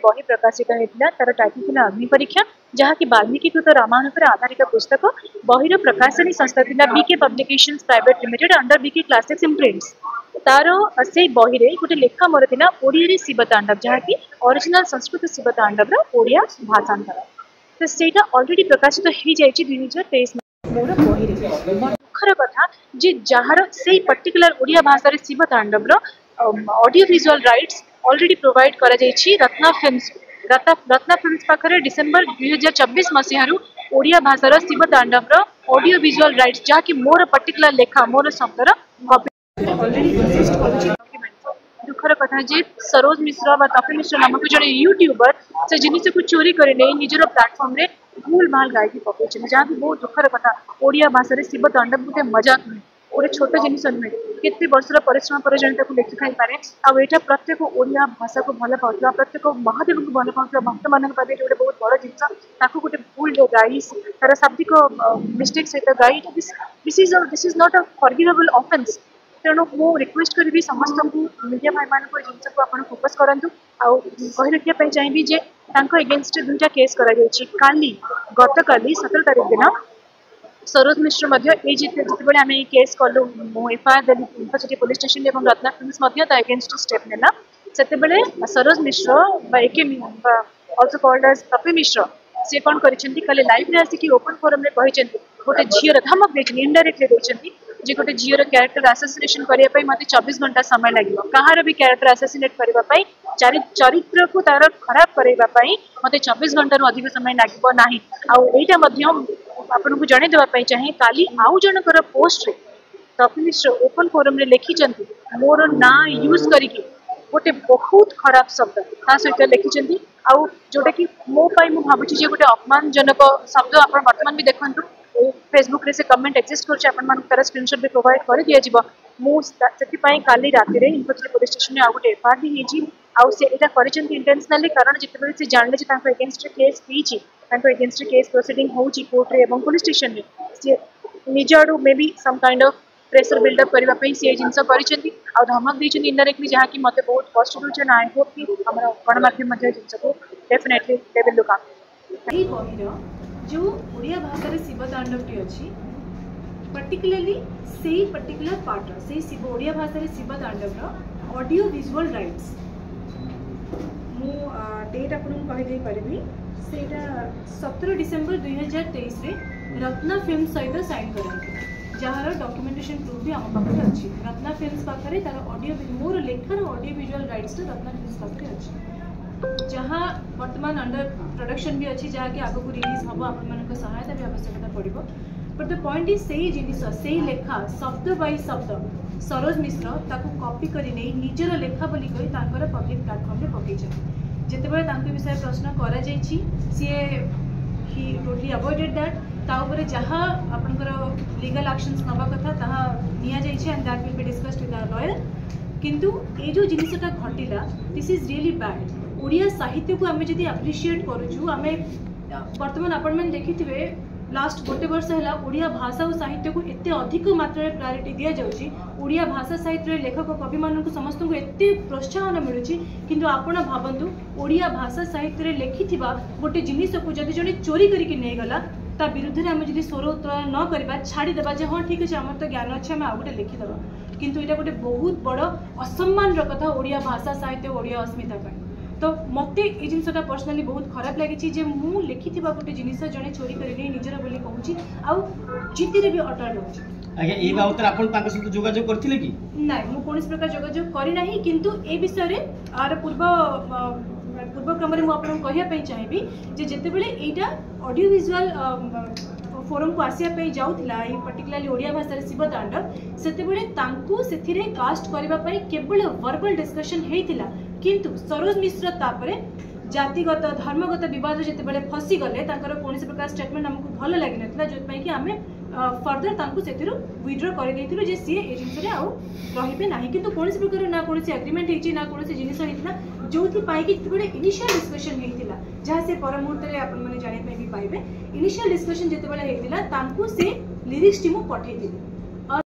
बही प्रकाशित होता तार टाइटल थिला अग्नि परीक्षा जहाँकि वाल्मीकि कृत रामायण पर आधारित पुस्तक बहिर प्रकाशनी संस्था थिला BK publications private limited under BK classics imprints तार से बही रे गोटे लेखा मोर थिला ओडिया शिव तांडव जहाँकि ओरिजिनल संस्कृत शिव तांडव ओडिया भाषांतर तो सेटा ऑलरेडी प्रकाशित हो जाए 2023 मोर बही रे दुखर कथा जे जार से पर्टिकुलर ओडिया भाषा शिव तांडव audio visual rights already provide करा जायछि रत्ना फिल्म्स पाखरे डिसेंबर 2024 मसीहारू ओडिया भाषार शिव तांडव ऑडियो विजुअल राइट्स जहाँकि मोर पर्टिकुलर लेखा मोर शब्दर दुखर कथा जे सरोज मिश्र तपी मिश्र नामक जड़े यूट्यूबर से जिनिस को चोरी कर निजर प्लाटफर्म रे भूल भाल गायकी पकड़ जहाँ की बहुत दुखर कथा ओडिया भाषा शिव तांडव गोटे मजाक नुहे गोटे छोट जिनिस नुहे केते वर्षर परिश्रम पर जन लेखि खाई पारे आटा प्रत्येक ओडिया भाषा को भल पाऊा प्रत्येक महादेव को भल पाऊा भक्त मान गोटे बहुत बड़ जिनस गोटे भूल गाई तार शाब्दिक मिस्टेक सहित गाई this is not a forgivable offence तेणु मु रिक्वेस्ट करी समस्त को मीडिया भाई मान जिन को आप फोकस करूँ आउ कही रखापी चाहिए जे एगेन्स्ट दुईटा केस काली गत काली 17 तारीख दिन सरोज मिश्र जिते आम केस कलु एफआईआर देली यूनिवर्सिटी पुलिस स्टेशन और रत्ना फिल्म्स एगेन्स्ट स्टेप नेला से सरोज मिश्र एके ऑल्सो कॉल्ड एज तपी मिश्र सी कौन करें लाइव आसिक ओपन फोरम कही गोटे झीर धमक देती इनडायरेक्टली देखते जे गोटे झीर क्यारेक्टर आसासिनेशन करने मत 24 घंटा समय लगे कहार भी क्यारेक्टर आसासिनेट करने चरित्र को तार खराब करने मत 24 घंटा अधिक समय लगना आईटा आपन को जन देवाई चाहे काली आउ जनकर पोस्ट रे तपी मिश्र ओपन फोरम रे लिखिं मोर ना यूज करके गोटे बहुत खराब शब्द ता सहित लिखिं आउ जोटा कि मो भावुँ गोटे अपमानजनक शब्द आप बर्तमान भी देखु फेसबुक रे से कमेंट एक्जिस्ट कर स्क्रीनशॉट भी प्रोवाइड कर दिया मुझे काली राति यूनिवर्सिटी पुलिस स्टेशन में गोटे एफआईआर भी होती इंटेंशनली कारण जिते से जानले against case against case proceeding होची कोर्ट रे पुलिस स्टेशन में सी निज आड़ू maybe some kind of pressure buildup करने सी जिनस कर धमक देती इनडायरेक्टली जहाँ कि मत बहुत कष्ट दूसरे आई होप कि गणमाध्यम जिनस को definitely they will look out जो ओडिया भाषा शिव तांडवटी अच्छी पर्टिकुलरली से पर्टिकुलर पार्ट से शिव ओडिया भाषा शिव तांडवर ऑडियो विजुअल राइट्स मु डेट आपन कहि पारि से 17 डिसेंबर 2023 रे रत्ना फिल्म सहित साइन कर जार डॉक्यूमेंटेशन प्रूफ भी आम पाखे अच्छी रत्ना फिल्म्स पाखे तार ऑडियो मोर लेखार audio visual rights Ratna films पाखे अच्छी जहाँ वर्तमान अंडर प्रोडक्शन भी अच्छी जहाँकि आगक रिलीज हम आप सहायता भी आवश्यकता पड़ो बट द पॉइंट इज से जिनिस से लेखा शब्द बाय शब्द सरोज मिश्र ताको कॉपी करी नहीं निजर लेखा बोली कही पब्लिक प्लेटफॉर्म में पकई जितेबाला विषय प्रश्न करा सी ही टोटली अवॉइडेड दैट ताऊपर जहाँ आपनकर लीगल एक्शंस नवा कथा ताहा निया जाइछि and that will be discussed with the lawyer किंतु ए जो जिनिसटा घटिला this is really bad Odia साहित्य को आम जब एप्रिशिएट करूँ आम बर्तमान आपण मैंने देखिथे लास्ट गोटे वर्ष है ओडिया भाषा और साहित्य को एत अधिक मात्रा प्रायोरिटी दि जाऊँगी ओडिया भाषा साहित्य लेखक कवि मान समस्त को एत प्रोत्साहन मिलूँ किंतु आपण भावतु ओडिया भाषा साहित्य लिखि गोटे जिनिस को जब जड़े चोरी करके नहीं गला ता विरुद्ध में आम जब स्वर उत्तोलन न करवा छाड़ीदेवा जे हाँ ठीक अच्छे आम तो ज्ञान अच्छे आम आउ गए लिखिदेवा किंतु यहाँ गोटे बहुत बड़ असम्मान कथा ओडिया भाषा साहित्य ओडिया अस्मिता तो मत ये जिनसा पर्सनाली बहुत खराब लगी मु लिखि गोटे जिनिस जड़े चोरी करनी निजर बोली कहूँ आउ जितिरे भी अटल रोचे आगे ए बाबत आपण तांका सहित जोगाजोग करथिले कि नाही मु कोनस प्रकार जोगाजोग करी नाही किंतु ए विषय रे आर पूर्व क्रम रे मु आपण कहिया पई चाहिबी जे जते बेले एटा ऑडियो विजुअल फोरम को आसिया पे जाउथिला ए पर्टिकुलरली ओडिया भाषा रे शिव तांडव सेते बेले तांकू सेथिरे कास्ट करबा पई केवल वर्बल डिस्कशन हेतिला किंतु सरोज मिश्र तापरे जातिगत धर्मगत विवाद जिते बेले फसी गले तांकर कोनसे प्रकार स्टेटमेंट हमको भल लागि नथला जो पई कि आमे फर्दर तांकु सेतिरु विड्रॉ कर देथिलु जे सी ए जिंस रे आउ रहिबे नाही किंतु कोनसे प्रकार ना कोनसे एग्रीमेंट हेछि ना कोनसे जिनिस हेतिला जोथि पाई कि बडे इनिशियल डिस्कशन हेतिला जहाँ से पर मुहूर्त रे आपण माने जाने पे भी पाइबे इनिशियल डिस्कशन जेते बेले हेतिला तांकु से लिरिक्स टीमु पठेइथिले